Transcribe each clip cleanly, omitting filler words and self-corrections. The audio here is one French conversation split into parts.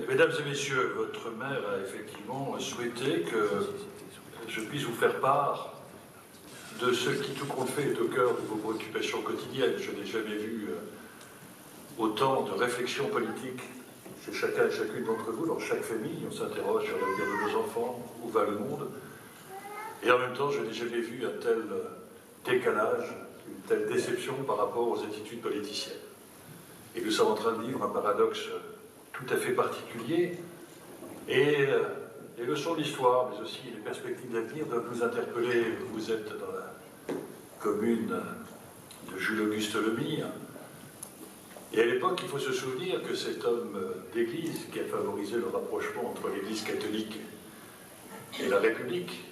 Mesdames et messieurs, votre mère a effectivement souhaité que je puisse vous faire part de ce qui, tout compte fait, est au cœur de vos préoccupations quotidiennes. Je n'ai jamais vu autant de réflexions politiques chez chacun et chacune d'entre vous. Dans chaque famille, on s'interroge sur l'avenir de nos enfants, où va le monde. Et en même temps, je n'ai jamais vu un tel décalage, une telle déception par rapport aux attitudes politiciennes. Et nous sommes en train de vivre un paradoxe tout à fait particulier. Et les leçons de l'histoire, mais aussi les perspectives d'avenir doivent nous interpeller. Vous êtes dans la commune de Jules-Auguste Lemire. Et à l'époque, il faut se souvenir que cet homme d'église qui a favorisé le rapprochement entre l'église catholique et la République,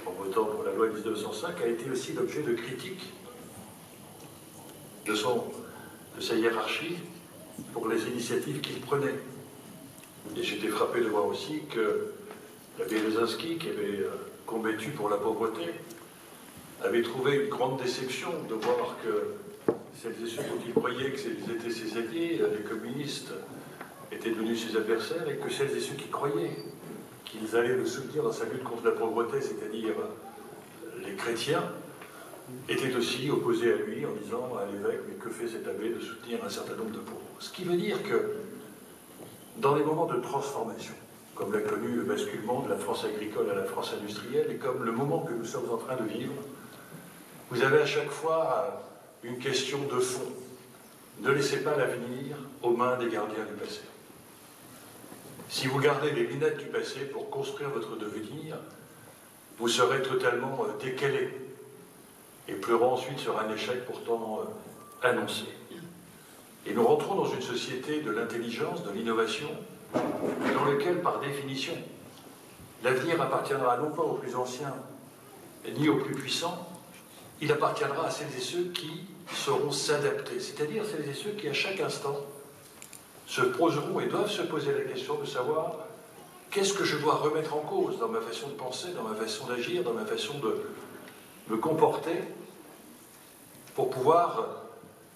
en votant pour la loi de 1905, a été aussi l'objet de critiques de sa hiérarchie pour les initiatives qu'il prenait. Et j'étais frappé de voir aussi que l'abbé Lezinski, qui avait combattu pour la pauvreté, avait trouvé une grande déception de voir que celles et ceux dont il croyait qu'ils étaient ses alliés, les communistes, étaient devenus ses adversaires, et que celles et ceux qui croyaient qu'ils allaient le soutenir dans sa lutte contre la pauvreté, c'est-à-dire les chrétiens, étaient aussi opposés à lui en disant à l'évêque, mais que fait cet abbé de soutenir un certain nombre de pauvres? Ce qui veut dire que dans les moments de transformation, comme l'a connu le basculement de la France agricole à la France industrielle, et comme le moment que nous sommes en train de vivre, vous avez à chaque fois une question de fond. Ne laissez pas l'avenir aux mains des gardiens du passé. Si vous gardez les lunettes du passé pour construire votre devenir, vous serez totalement décalé et pleurant ensuite sur un échec pourtant annoncé. Et nous rentrons dans une société de l'intelligence, de l'innovation, dans laquelle, par définition, l'avenir appartiendra non pas aux plus anciens, ni aux plus puissants, il appartiendra à celles et ceux qui sauront s'adapter, c'est-à-dire celles et ceux qui, à chaque instant, se poseront et doivent se poser la question de savoir qu'est-ce que je dois remettre en cause dans ma façon de penser, dans ma façon d'agir, dans ma façon de me comporter, pour pouvoir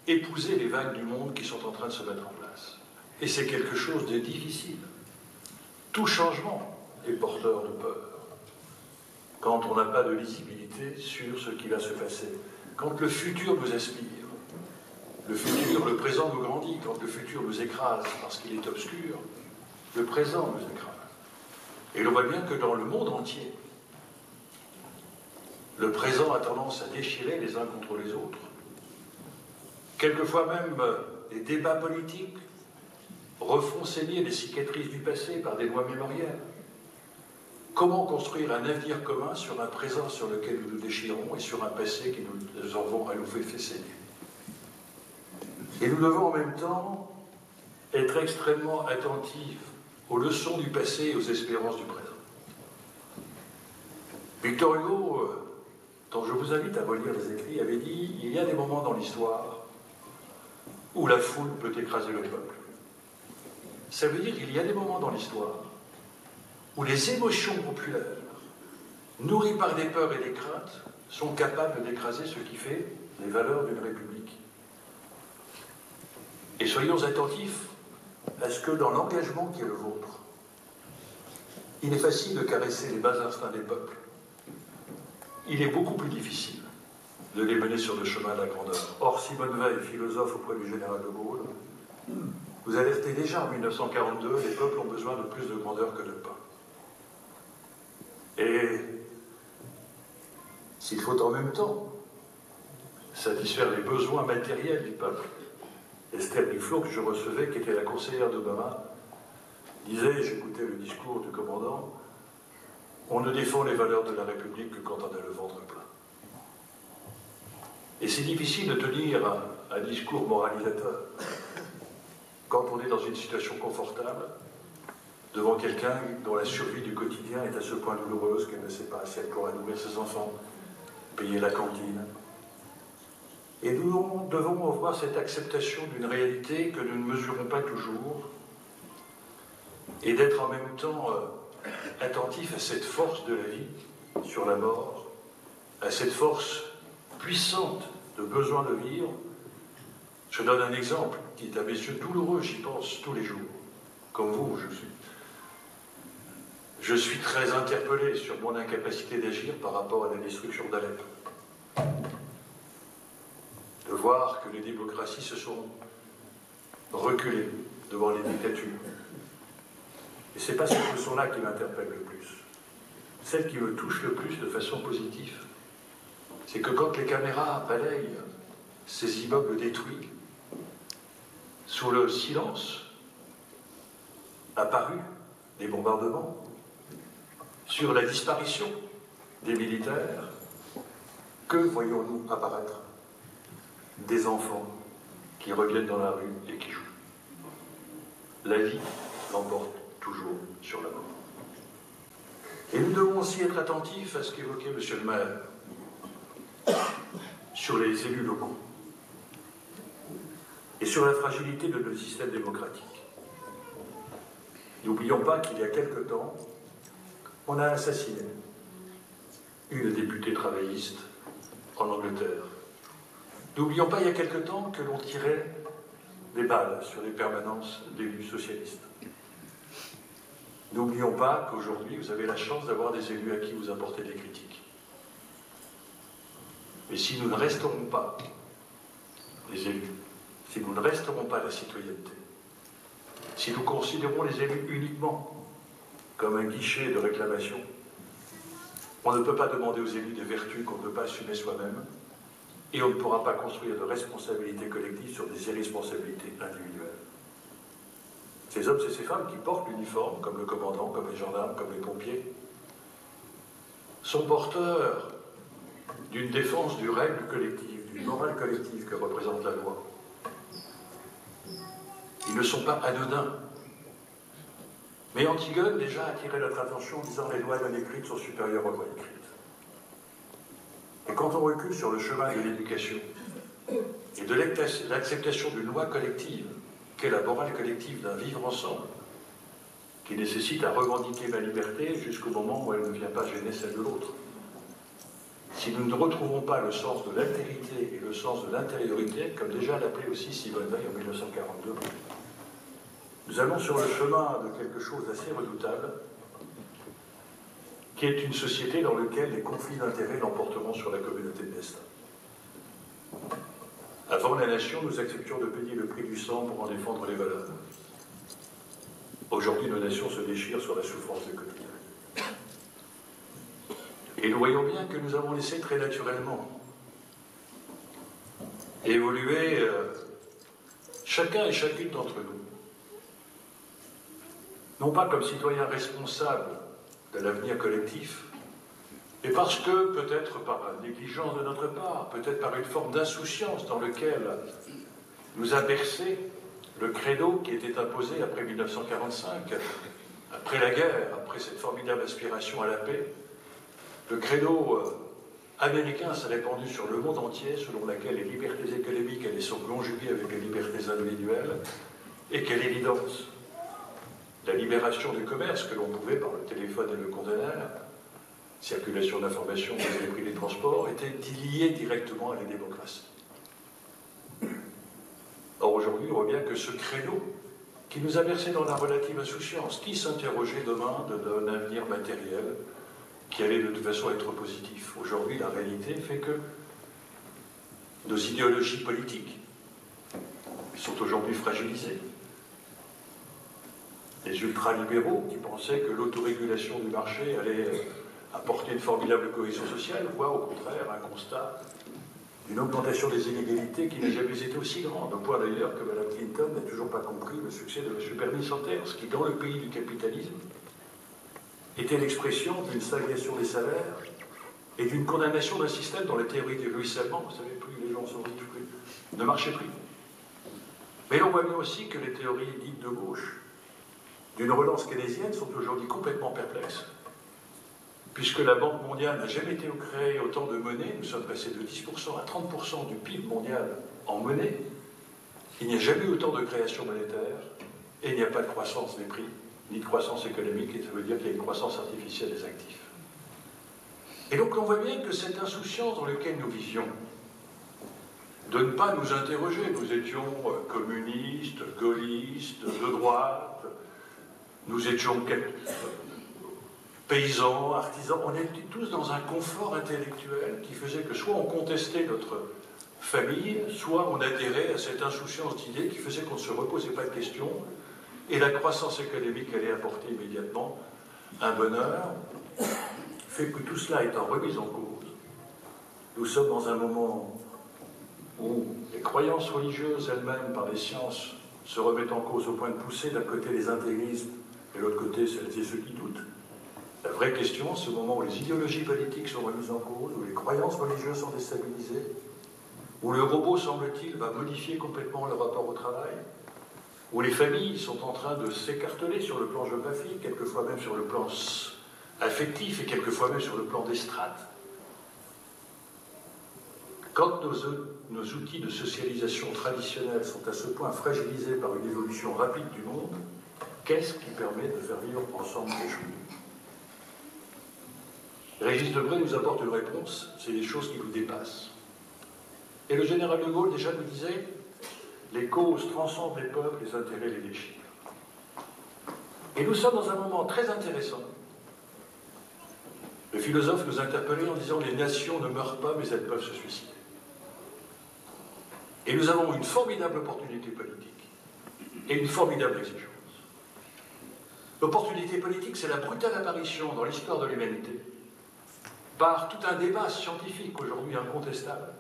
épouser les vagues du monde qui sont en train de se mettre en place. Et c'est quelque chose de difficile. Tout changement est porteur de peur. Quand on n'a pas de lisibilité sur ce qui va se passer, quand le futur nous aspire, le présent nous grandit, quand le futur nous écrase parce qu'il est obscur, le présent nous écrase. Et l'on voit bien que dans le monde entier, le présent a tendance à déchirer les uns contre les autres. Quelquefois même, les débats politiques refont saigner les cicatrices du passé par des lois mémorielles. Comment construire un avenir commun sur un présent sur lequel nous nous déchirons et sur un passé qui nous envoie à nous fait saigner? Et nous devons en même temps être extrêmement attentifs aux leçons du passé et aux espérances du présent. Victor Hugo, dont je vous invite à relire les écrits, avait dit « Il y a des moments dans l'histoire où la foule peut écraser le peuple. » Ça veut dire qu'il y a des moments dans l'histoire où les émotions populaires, nourries par des peurs et des craintes, sont capables d'écraser ce qui fait les valeurs d'une république. Et soyons attentifs à ce que dans l'engagement qui est le vôtre, il est facile de caresser les bas instincts des peuples. Il est beaucoup plus difficile de les mener sur le chemin de la grandeur. Or, Simone Veil, philosophe auprès du général de Gaulle, vous alertez déjà en 1942, les peuples ont besoin de plus de grandeur que de pain. Et s'il faut en même temps satisfaire les besoins matériels du peuple, Esther Duflo, que je recevais, qui était la conseillère d'Obama, disait, j'écoutais le discours du commandant, on ne défend les valeurs de la République que quand on a le ventre plein. Et c'est difficile de tenir un discours moralisateur quand on est dans une situation confortable, devant quelqu'un dont la survie du quotidien est à ce point douloureuse qu'elle ne sait pas si elle pourra nourrir ses enfants, payer la cantine. Et nous devons avoir cette acceptation d'une réalité que nous ne mesurons pas toujours, et d'être en même temps attentif à cette force de la vie sur la mort, à cette force puissante de besoin de vivre. Je donne un exemple qui est à mes yeux douloureux, j'y pense tous les jours. Comme vous, Je suis très interpellé sur mon incapacité d'agir par rapport à la destruction d'Alep. De voir que les démocraties se sont reculées devant les dictatures. Et ce n'est pas cette leçon-là qui m'interpelle le plus. Celle qui me touche le plus de façon positive, c'est que quand les caméras balayent ces immeubles détruits, sous le silence apparu des bombardements, sur la disparition des militaires, que voyons-nous apparaître? Des enfants qui reviennent dans la rue et qui jouent. La vie l'emporte toujours sur la mort. Et nous devons aussi être attentifs à ce qu'évoquait M. le maire sur les élus locaux et sur la fragilité de notre système démocratique. N'oublions pas qu'il y a quelque temps, on a assassiné une députée travailliste en Angleterre. N'oublions pas il y a quelque temps que l'on tirait des balles sur les permanences d'élus socialistes. N'oublions pas qu'aujourd'hui, vous avez la chance d'avoir des élus à qui vous apportez des critiques. Mais si nous ne resterons pas les élus, si nous ne resterons pas la citoyenneté, si nous considérons les élus uniquement comme un guichet de réclamation, on ne peut pas demander aux élus des vertus qu'on ne peut pas assumer soi-même, et on ne pourra pas construire de responsabilités collectives sur des irresponsabilités individuelles. Ces hommes et ces femmes qui portent l'uniforme, comme le commandant, comme les gendarmes, comme les pompiers, sont porteurs d'une défense du règle collective, d'une morale collective que représente la loi. Ils ne sont pas anodins. Mais Antigone déjà attirait notre attention en disant les lois non écrites sont supérieures aux lois écrites. Et quand on recule sur le chemin de l'éducation et de l'acceptation d'une loi collective, qu'est la morale collective d'un vivre ensemble, qui nécessite à revendiquer ma liberté jusqu'au moment où elle ne vient pas gêner celle de l'autre. Si nous ne retrouvons pas le sens de l'altérité et le sens de l'intériorité, comme déjà l'appelait aussi Simone Veil en 1942, nous allons sur le chemin de quelque chose d'assez redoutable, qui est une société dans laquelle les conflits d'intérêts l'emporteront sur la communauté de destin. Avant la nation, nous acceptions de payer le prix du sang pour en défendre les valeurs. Aujourd'hui, nos nations se déchirent sur la souffrance du quotidien. Et nous voyons bien que nous avons laissé très naturellement évoluer chacun et chacune d'entre nous. Non pas comme citoyens responsables de l'avenir collectif, mais parce que, peut-être par négligence de notre part, peut-être par une forme d'insouciance dans laquelle nous a bercé le credo qui était imposé après 1945, après la guerre, après cette formidable aspiration à la paix, le credo américain s'est répandu sur le monde entier, selon laquelle les libertés économiques allaient se conjuguer avec les libertés individuelles, et quelle évidence! La libération du commerce que l'on pouvait par le téléphone et le conteneur, circulation d'informations, les prix des transports, était liée directement à la démocratie. Or aujourd'hui, on voit bien que ce credo qui nous a versé dans la relative insouciance, qui s'interrogeait demain d'un avenir matériel qui allait de toute façon être positif. Aujourd'hui, la réalité fait que nos idéologies politiques sont aujourd'hui fragilisées. Les ultralibéraux qui pensaient que l'autorégulation du marché allait apporter une formidable cohésion sociale voient au contraire un constat d'une augmentation des inégalités qui n'a jamais été aussi grande, au point d'ailleurs que Mme Clinton n'a toujours pas compris le succès de M. Bernie Sanders, qui, dans le pays du capitalisme, était l'expression d'une stagnation des salaires et d'une condamnation d'un système dont la théorie du ruissellement, vous savez, plus les gens sont riches, plus ne marchait plus. Mais l'on voit bien aussi que les théories dites de gauche d'une relance keynésienne sont aujourd'hui complètement perplexes, puisque la Banque mondiale n'a jamais été créée autant de monnaie, nous sommes passés de 10% à 30% du PIB mondial en monnaie, il n'y a jamais eu autant de création monétaire, et il n'y a pas de croissance des prix, ni de croissance économique, et ça veut dire qu'il y a une croissance artificielle des actifs. Et donc on voit bien que cette insouciance dans laquelle nous vivions, de ne pas nous interroger, nous étions communistes, gaullistes, de droite, nous étions paysans, artisans, on était tous dans un confort intellectuel qui faisait que soit on contestait notre famille, soit on adhérait à cette insouciance d'idées qui faisait qu'on ne se reposait pas de questions, et la croissance académique allait apporter immédiatement un bonheur, fait que tout cela étant remis en cause, nous sommes dans un moment où les croyances religieuses elles-mêmes par les sciences se remettent en cause au point de pousser d'un côté les intégristes et de l'autre côté celles et ceux qui doutent. La vraie question, c'est au moment où les idéologies politiques sont remises en cause, où les croyances religieuses sont déstabilisées, où le robot, semble-t-il, va modifier complètement le rapport au travail, où les familles sont en train de s'écarteler sur le plan géographique, quelquefois même sur le plan affectif et quelquefois même sur le plan des strates. Quand nos outils de socialisation traditionnels sont à ce point fragilisés par une évolution rapide du monde, qu'est-ce qui permet de faire vivre ensemble les choses? Régis Debray nous apporte une réponse, c'est des choses qui nous dépassent. Et le général de Gaulle déjà nous disait, les causes transcendent les peuples, les intérêts les déchirent. Et nous sommes dans un moment très intéressant. Le philosophe nous interpellait en disant, les nations ne meurent pas, mais elles peuvent se suicider. Et nous avons une formidable opportunité politique et une formidable exigence. L'opportunité politique, c'est la brutale apparition dans l'histoire de l'humanité, par tout un débat scientifique aujourd'hui incontestable,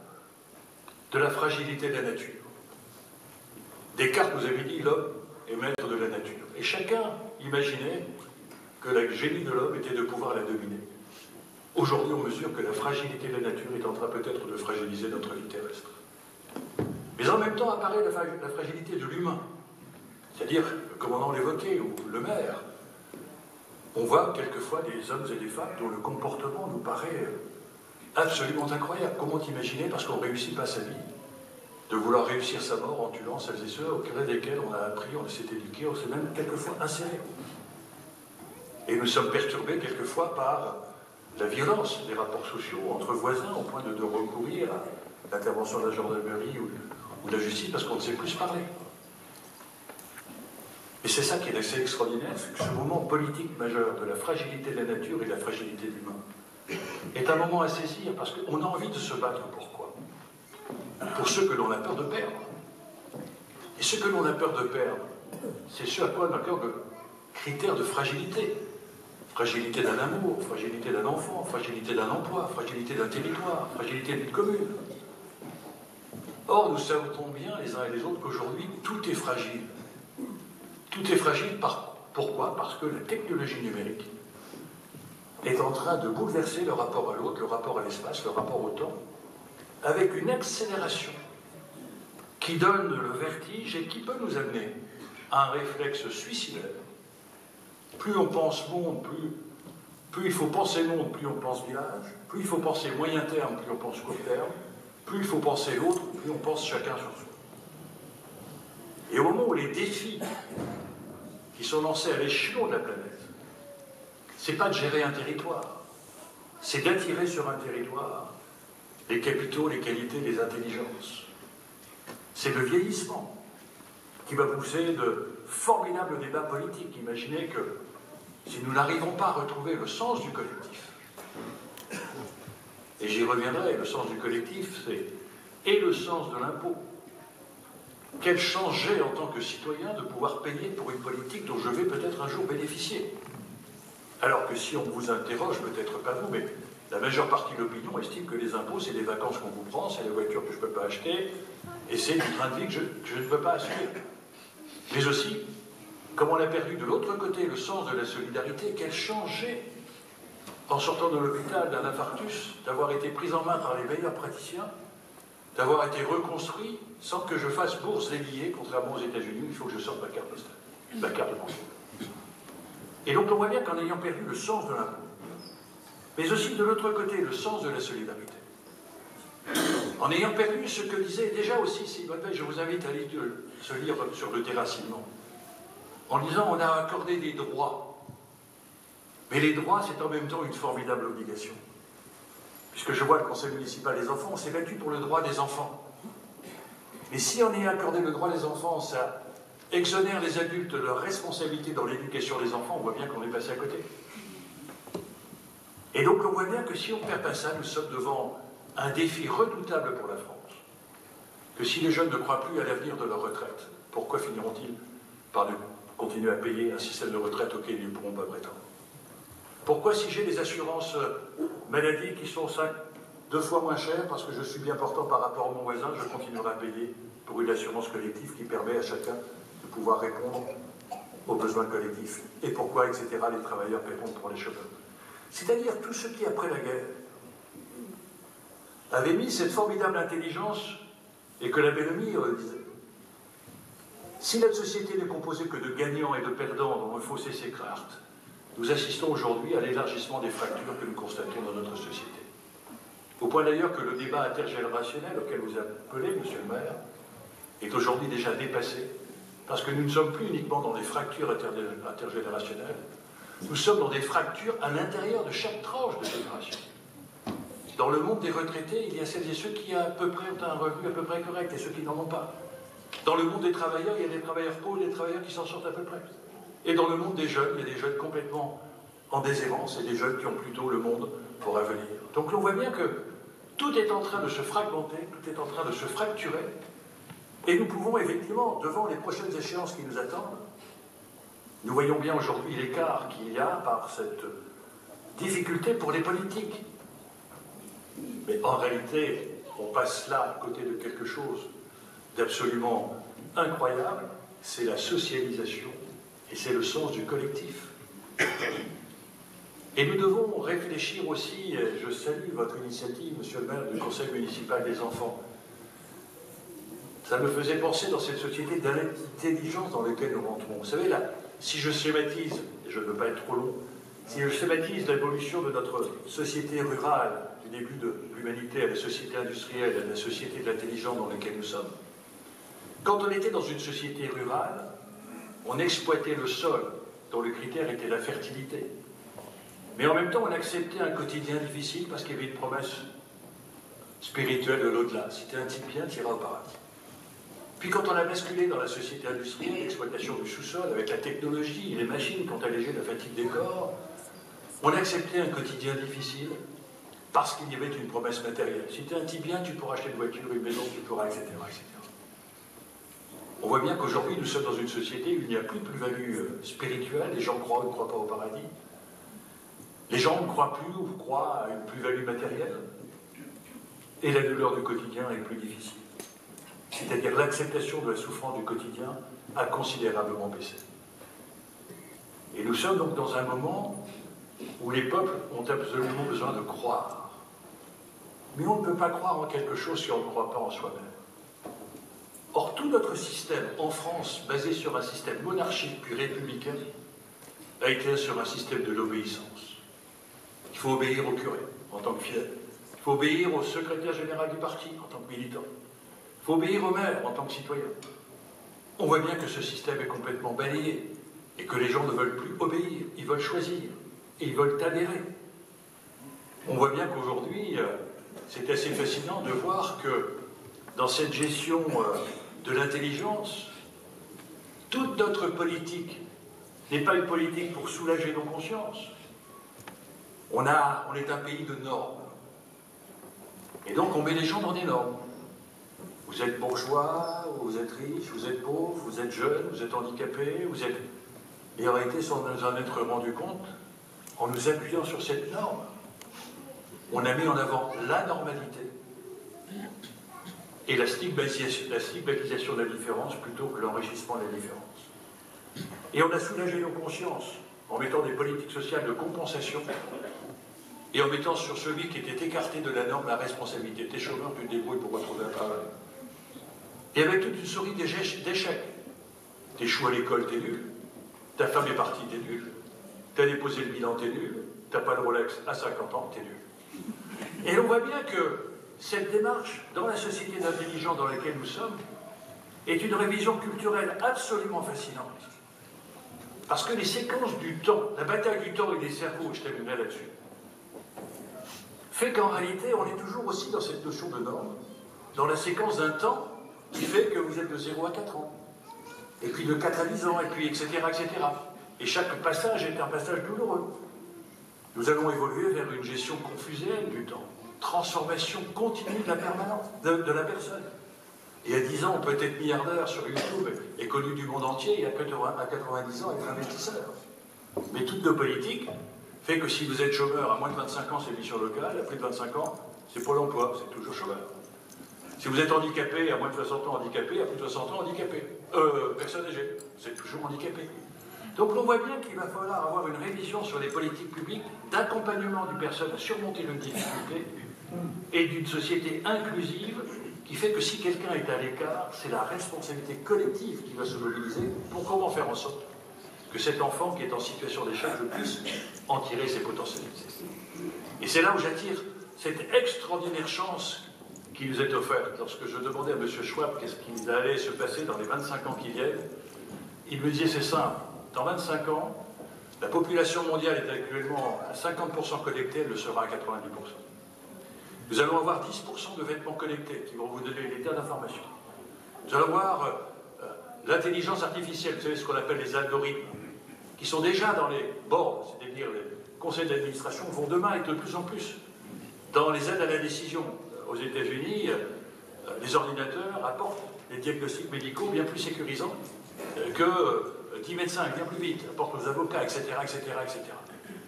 de la fragilité de la nature. Descartes nous avait dit l'homme est maître de la nature. Et chacun imaginait que le génie de l'homme était de pouvoir la dominer. Aujourd'hui, on mesure que la fragilité de la nature est en train peut-être de fragiliser notre vie terrestre. Mais en même temps apparaît la fragilité de l'humain. C'est-à-dire, le commandant l'évoquait, ou le maire. On voit quelquefois des hommes et des femmes dont le comportement nous paraît absolument incroyable. Comment imaginer, parce qu'on ne réussit pas sa vie, de vouloir réussir sa mort en tuant celles et ceux auprès desquels on a appris, on s'est éduqué, on s'est même quelquefois inséré. Et nous sommes perturbés quelquefois par la violence des rapports sociaux entre voisins, au point de recourir à l'intervention de la gendarmerie ou de la justice parce qu'on ne sait plus se parler. Et c'est ça qui est assez extraordinaire, c'est que ce moment politique majeur de la fragilité de la nature et de la fragilité de l'humain est un moment à saisir parce qu'on a envie de se battre. Pourquoi? Pour ceux que l'on a peur de perdre. Et ce que l'on a peur de perdre, c'est ce à quoi on accorde le critère de fragilité. Fragilité d'un amour, fragilité d'un enfant, fragilité d'un emploi, fragilité d'un territoire, fragilité d'une commune. Or, nous savons bien les uns et les autres qu'aujourd'hui, tout est fragile. Tout est fragile, pourquoi? Parce que la technologie numérique est en train de bouleverser le rapport à l'autre, le rapport à l'espace, le rapport au temps, avec une accélération qui donne le vertige et qui peut nous amener à un réflexe suicidaire. Plus on pense monde, plus il faut penser monde, plus on pense village, plus il faut penser moyen terme, plus on pense court terme, plus il faut penser l'autre, plus on pense chacun sur soi. Et au moment où les défis qui sont lancés à l'échelon de la planète, c'est pas de gérer un territoire, c'est d'attirer sur un territoire les capitaux, les qualités, les intelligences. C'est le vieillissement qui va pousser de formidables débats politiques. Imaginez que si nous n'arrivons pas à retrouver le sens du collectif, et j'y reviendrai, le sens du collectif, c'est et le sens de l'impôt. Quelle chance j'ai en tant que citoyen de pouvoir payer pour une politique dont je vais peut-être un jour bénéficier? Alors que si on vous interroge, peut-être pas vous, mais la majeure partie de l'opinion estime que les impôts, c'est des vacances qu'on vous prend, c'est la voiture que je ne peux pas acheter, et c'est du train de vie que je ne peux pas assumer. Mais aussi, comme on a perdu de l'autre côté le sens de la solidarité, quelle chance j'ai, en sortant de l'hôpital d'un infarctus, d'avoir été pris en main par les meilleurs praticiens, d'avoir été reconstruit sans que je fasse bourse déliée, contrairement aux États-Unis, où il faut que je sorte ma carte postale, ma carte de consul. Et donc on voit bien qu'en ayant perdu le sens de l'impôt, mais aussi de l'autre côté le sens de la solidarité, en ayant perdu ce que disait déjà aussi Simone Veil, je vous invite à lire ce livre sur le déracinement, en disant on a accordé des droits, mais les droits c'est en même temps une formidable obligation. Puisque je vois le conseil municipal des enfants, on s'est battu pour le droit des enfants. Mais si on y a accordé le droit des enfants, ça exonère les adultes de leur responsabilité dans l'éducation des enfants, on voit bien qu'on est passé à côté. Et donc on voit bien que si on ne perd pas ça, nous sommes devant un défi redoutable pour la France. Que si les jeunes ne croient plus à l'avenir de leur retraite, pourquoi finiront-ils par continuer à payer un système de retraite auquel ils ne pourront pas prétendre? Pourquoi, si j'ai des assurances maladie qui sont 2 fois moins chères parce que je suis bien portant par rapport à mon voisin, je continuerai à payer pour une assurance collective qui permet à chacun de pouvoir répondre aux besoins collectifs? Et pourquoi, etc., les travailleurs paieront pour les chômeurs? C'est-à-dire tous ceux qui, après la guerre, avaient mis cette formidable intelligence, et que la Bellamy disait. Si notre société n'est composée que de gagnants et de perdants dont le fossé s'écarte, nous assistons aujourd'hui à l'élargissement des fractures que nous constatons dans notre société. Au point d'ailleurs que le débat intergénérationnel auquel vous appelez, monsieur le maire, est aujourd'hui déjà dépassé, parce que nous ne sommes plus uniquement dans des fractures intergénérationnelles, nous sommes dans des fractures à l'intérieur de chaque tranche de génération. Dans le monde des retraités, il y a celles et ceux qui à peu près ont un revenu à peu près correct et ceux qui n'en ont pas. Dans le monde des travailleurs, il y a des travailleurs pauvres et des travailleurs qui s'en sortent à peu près. Et dans le monde des jeunes, il y a des jeunes complètement en déshérence et des jeunes qui ont plutôt le monde pour avenir. Donc on voit bien que tout est en train de se fragmenter, tout est en train de se fracturer, et nous pouvons effectivement, devant les prochaines échéances qui nous attendent, nous voyons bien aujourd'hui l'écart qu'il y a par cette difficulté pour les politiques. Mais en réalité, on passe là à côté de quelque chose d'absolument incroyable, c'est la socialisation et c'est le sens du collectif. Et nous devons réfléchir aussi, je salue votre initiative, monsieur le maire, du conseil municipal des enfants. Ça me faisait penser dans cette société d'intelligence dans laquelle nous rentrons. Vous savez, là, si je schématise, et je ne veux pas être trop long, si je schématise l'évolution de notre société rurale, du début de l'humanité à la société industrielle, à la société de l'intelligence dans laquelle nous sommes, quand on était dans une société rurale, on exploitait le sol, dont le critère était la fertilité. Mais en même temps, on acceptait un quotidien difficile parce qu'il y avait une promesse spirituelle de l'au-delà. Si tu es un type bien, tu iras au paradis. Puis quand on a basculé dans la société industrielle, l'exploitation du sous-sol, avec la technologie, les machines qui ont allégé la fatigue des corps, on acceptait un quotidien difficile parce qu'il y avait une promesse matérielle. Si tu es un type bien, tu pourras acheter une voiture, une maison, tu pourras, etc., etc. On voit bien qu'aujourd'hui, nous sommes dans une société où il n'y a plus de plus-value spirituelle, les gens croient ou ne croient pas au paradis. Les gens ne croient plus ou croient à une plus-value matérielle. Et la douleur du quotidien est plus difficile. C'est-à-dire l'acceptation de la souffrance du quotidien a considérablement baissé. Et nous sommes donc dans un moment où les peuples ont absolument besoin de croire. Mais on ne peut pas croire en quelque chose si on ne croit pas en soi-même. Or, tout notre système en France, basé sur un système monarchique puis républicain, a été sur un système de l'obéissance. Il faut obéir au curé en tant que fidèle. Il faut obéir au secrétaire général du parti en tant que militant. Il faut obéir au maire en tant que citoyen. On voit bien que ce système est complètement balayé et que les gens ne veulent plus obéir, ils veulent choisir et ils veulent adhérer. On voit bien qu'aujourd'hui, c'est assez fascinant de voir que dans cette gestion de l'intelligence, toute notre politique n'est pas une politique pour soulager nos consciences. On est un pays de normes. Et donc on met les gens dans des normes. Vous êtes bourgeois, vous êtes riche, vous êtes pauvre, vous êtes jeune, vous êtes handicapé, vous êtes... Et en réalité, sans nous en être rendu compte, en nous appuyant sur cette norme, on a mis en avant la normalité et la stigmatisation de la différence plutôt que l'enrichissement de la différence. Et on a soulagé nos consciences en mettant des politiques sociales de compensation et en mettant sur celui qui était écarté de la norme la responsabilité. T'es chômeur, tu te débrouilles pour retrouver un travail. Et avec toute une série d'échecs. T'échoues à l'école, t'es nul. Ta femme est partie, t'es nul. T'as déposé le bilan, t'es nul. T'as pas de Rolex à 50 ans, t'es nul. Et on voit bien que cette démarche, dans la société d'intelligence dans laquelle nous sommes, est une révision culturelle absolument fascinante. Parce que les séquences du temps, la bataille du temps et des cerveaux, je terminerai là-dessus, fait qu'en réalité, on est toujours aussi dans cette notion de norme, dans la séquence d'un temps qui fait que vous êtes de 0 à 4 ans, et puis de 4 à 10 ans, et puis etc., etc. Et chaque passage est un passage douloureux. Nous allons évoluer vers une gestion confuséenne du temps, transformation continue de la permanence, de la personne. Il y a 10 ans, on peut être milliardaire sur YouTube et connu du monde entier, et à 90 ans, être investisseur. Mais toute nos politiques fait que si vous êtes chômeur à moins de 25 ans, c'est mission locale, à plus de 25 ans, c'est Pôle emploi, c'est toujours chômeur. Si vous êtes handicapé, à moins de 60 ans handicapé, à plus de 60 ans handicapé. Personne âgée, c'est toujours handicapé. Donc on voit bien qu'il va falloir avoir une révision sur les politiques publiques d'accompagnement d'une personne à surmonter une difficulté et d'une société inclusive qui fait que si quelqu'un est à l'écart, c'est la responsabilité collective qui va se mobiliser pour comment faire en sorte que cet enfant qui est en situation d'échec puisse en tirer ses potentialités. Et c'est là où j'attire cette extraordinaire chance qui nous est offerte. Lorsque je demandais à M. Schwab qu'est-ce qui allait se passer dans les 25 ans qui viennent, il me disait c'est simple. Dans 25 ans, la population mondiale est actuellement à 50% connectée, elle le sera à 90%. Nous allons avoir 10% de vêtements connectés qui vont vous donner des tas d'informations. Nous allons avoir l'intelligence artificielle, vous savez ce qu'on appelle les algorithmes, qui sont déjà dans les boards, c'est-à-dire les conseils d'administration, vont demain être de plus en plus dans les aides à la décision. Aux États-Unis, les ordinateurs apportent des diagnostics médicaux bien plus sécurisants que 10 médecins, bien plus vite, apportent aux avocats, etc., etc., etc.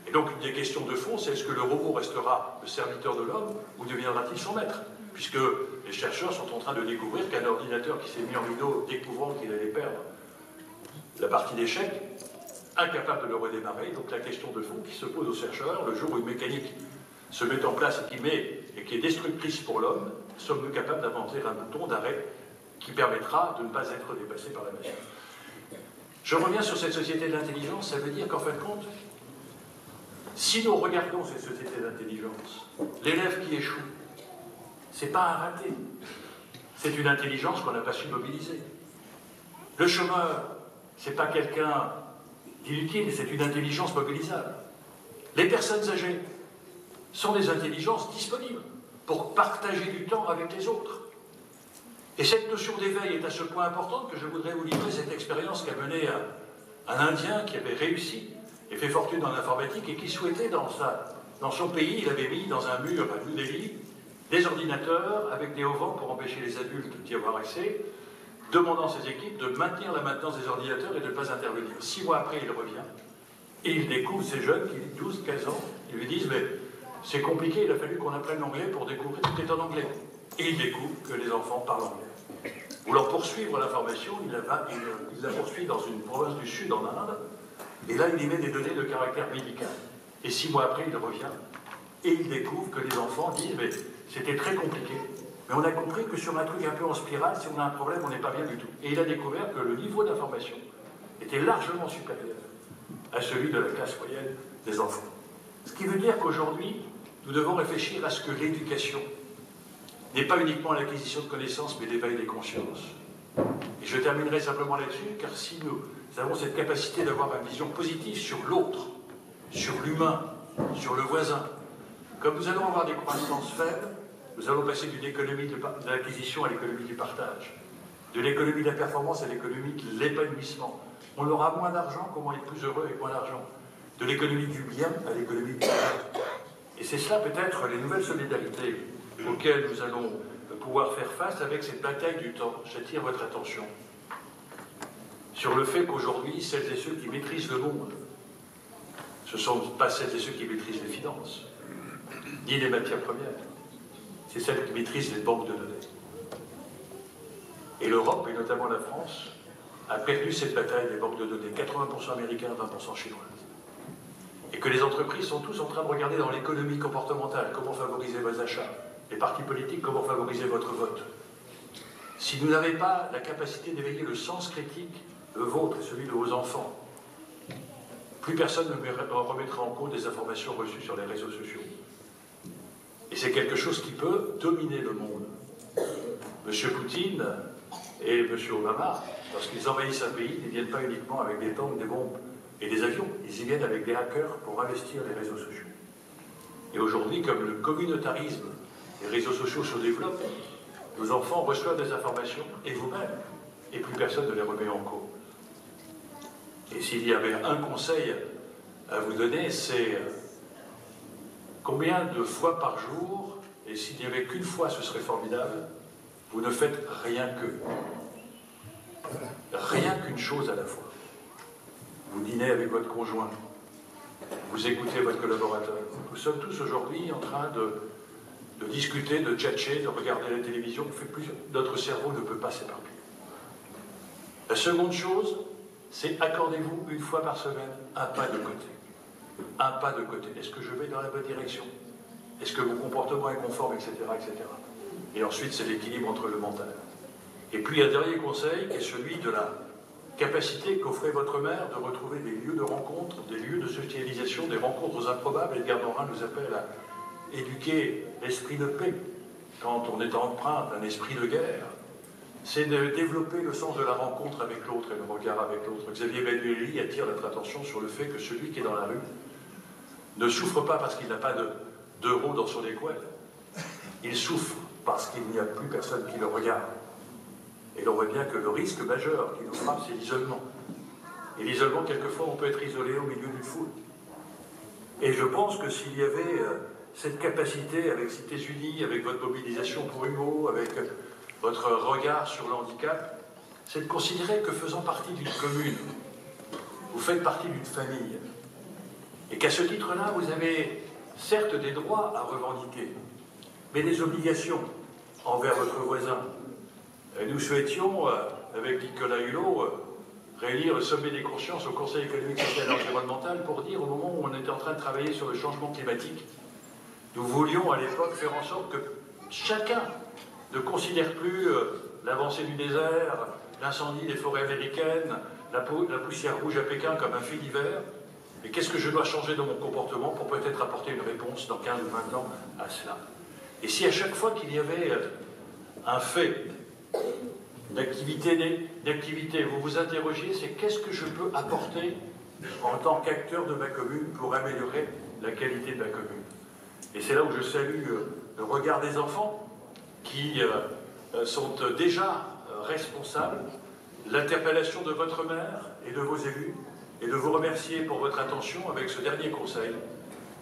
Et donc, une des questions de fond, c'est est-ce que le robot restera le serviteur de l'homme ou deviendra-t-il son maître? Puisque les chercheurs sont en train de découvrir qu'un ordinateur qui s'est mis en rideau, découvrant qu'il allait perdre la partie d'échec, incapable de le redémarrer. Donc la question de fond qui se pose aux chercheurs, le jour où une mécanique se met en place et qui est destructrice pour l'homme, sommes-nous capables d'inventer un bouton d'arrêt qui permettra de ne pas être dépassé par la machine? Je reviens sur cette société de l'intelligence, ça veut dire qu'en fin de compte, si nous regardons cette société d'intelligence, l'élève qui échoue, c'est pas un raté, c'est une intelligence qu'on n'a pas su mobiliser. Le chômeur, c'est pas quelqu'un d'inutile, c'est une intelligence mobilisable. Les personnes âgées sont des intelligences disponibles pour partager du temps avec les autres. Et cette notion d'éveil est à ce point importante que je voudrais vous livrer cette expérience qu'a menée un Indien qui avait réussi et fait fortune dans l'informatique et qui souhaitait dans son pays, il avait mis dans un mur à New Delhi des ordinateurs avec des auvents pour empêcher les adultes d'y avoir accès, demandant à ses équipes de maintenir la maintenance des ordinateurs et de ne pas intervenir. 6 mois après, il revient et il découvre ces jeunes qui, 12-15 ans, ils lui disent « mais c'est compliqué, il a fallu qu'on apprenne l'anglais pour découvrir tout est en anglais ». Et il découvre que les enfants parlent anglais. Voulant poursuivre l'information, il la poursuit dans une province du sud en Inde, et là il y met des données de caractère médical. Et 6 mois après, il revient, et il découvre que les enfants disent « mais c'était très compliqué, mais on a compris que sur un truc un peu en spirale, si on a un problème, on n'est pas bien du tout ». Et il a découvert que le niveau d'information était largement supérieur à celui de la classe moyenne des enfants. Ce qui veut dire qu'aujourd'hui, nous devons réfléchir à ce que l'éducation n'est pas uniquement l'acquisition de connaissances, mais l'éveil des consciences. Et je terminerai simplement là-dessus, car si nous avons cette capacité d'avoir une vision positive sur l'autre, sur l'humain, sur le voisin, comme nous allons avoir des croissances faibles, nous allons passer d'une économie de l'acquisition à l'économie du partage, de l'économie de la performance à l'économie de l'épanouissement. On aura moins d'argent, comment être plus heureux avec moins d'argent? De l'économie du bien à l'économie du bien. Et c'est cela peut-être les nouvelles solidarités auxquelles nous allons pouvoir faire face avec cette bataille du temps. J'attire votre attention sur le fait qu'aujourd'hui, celles et ceux qui maîtrisent le monde, ce ne sont pas celles et ceux qui maîtrisent les finances, ni les matières premières, c'est celles qui maîtrisent les banques de données. Et l'Europe, et notamment la France, a perdu cette bataille des banques de données, 80% américains, 20% chinoises. Et que les entreprises sont tous en train de regarder dans l'économie comportementale, comment favoriser vos achats, les partis politiques, comment favoriser votre vote. Si vous n'avez pas la capacité d'éveiller le sens critique, le vôtre et celui de vos enfants, plus personne ne remettra en cause des informations reçues sur les réseaux sociaux. Et c'est quelque chose qui peut dominer le monde. M. Poutine et M. Obama, lorsqu'ils envahissent un pays, ils ne viennent pas uniquement avec des tanks, des bombes et des avions, ils y viennent avec des hackers pour investir les réseaux sociaux. Et aujourd'hui, comme le communautarisme, les réseaux sociaux se développent, nos enfants reçoivent des informations, et vous-même, et plus personne ne les remet en cause. Et s'il y avait un conseil à vous donner, c'est Combien de fois par jour, et s'il n'y avait qu'une fois ce serait formidable, vous ne faites rien que. Rien qu'une chose à la fois. Vous dînez avec votre conjoint, vous écoutez votre collaborateur. Nous sommes tous aujourd'hui en train de discuter, de tchatcher, de regarder la télévision. Notre cerveau ne peut pas s'éparpiller. La seconde chose, c'est accordez-vous une fois par semaine un pas de côté. Un pas de côté. Est-ce que je vais dans la bonne direction? Est-ce que mon comportement est conforme, etc., etc. Et ensuite, c'est l'équilibre entre le mental. Et puis, un dernier conseil qui est celui de la capacité qu'offrait votre mère de retrouver des lieux de rencontre, des lieux de socialisation, des rencontres improbables. Edgar Morin nous appelle à éduquer l'esprit de paix quand on est empreint d'un esprit de guerre. C'est de développer le sens de la rencontre avec l'autre et le regard avec l'autre. Xavier Bengueli attire notre attention sur le fait que celui qui est dans la rue ne souffre pas parce qu'il n'a pas d'euros dans son école. Il souffre parce qu'il n'y a plus personne qui le regarde. Et l'on voit bien que le risque majeur qui nous frappe, c'est l'isolement. Et l'isolement, quelquefois, on peut être isolé au milieu d'une foule. Et je pense que s'il y avait cette capacité, avec Cités Unies, avec votre mobilisation pour Hugo, avec votre regard sur le handicap, c'est de considérer que faisant partie d'une commune, vous faites partie d'une famille. Et qu'à ce titre-là, vous avez certes des droits à revendiquer, mais des obligations envers votre voisin. Et nous souhaitions, avec Nicolas Hulot, réunir le sommet des consciences au Conseil économique, social et environnemental pour dire, au moment où on était en train de travailler sur le changement climatique, nous voulions à l'époque faire en sorte que chacun ne considère plus l'avancée du désert, l'incendie des forêts américaines, la poussière rouge à Pékin comme un fait divers. Et qu'est-ce que je dois changer dans mon comportement pour peut-être apporter une réponse dans 15 ou 20 ans à cela? Et si à chaque fois qu'il y avait un fait d'activité, vous vous interrogiez, c'est qu'est-ce que je peux apporter en tant qu'acteur de ma commune pour améliorer la qualité de ma commune? Et c'est là où je salue le regard des enfants qui sont déjà responsables, l'interpellation de votre maire et de vos élus, et de vous remercier pour votre attention avec ce dernier conseil.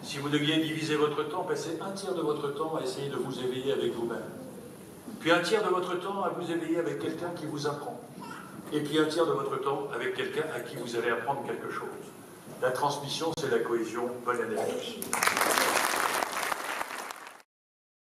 Si vous deviez diviser votre temps, passez un tiers de votre temps à essayer de vous éveiller avec vous-même. Puis un tiers de votre temps à vous éveiller avec quelqu'un qui vous apprend. Et puis un tiers de votre temps avec quelqu'un à qui vous allez apprendre quelque chose. La transmission, c'est la cohésion. Bonne année à tous.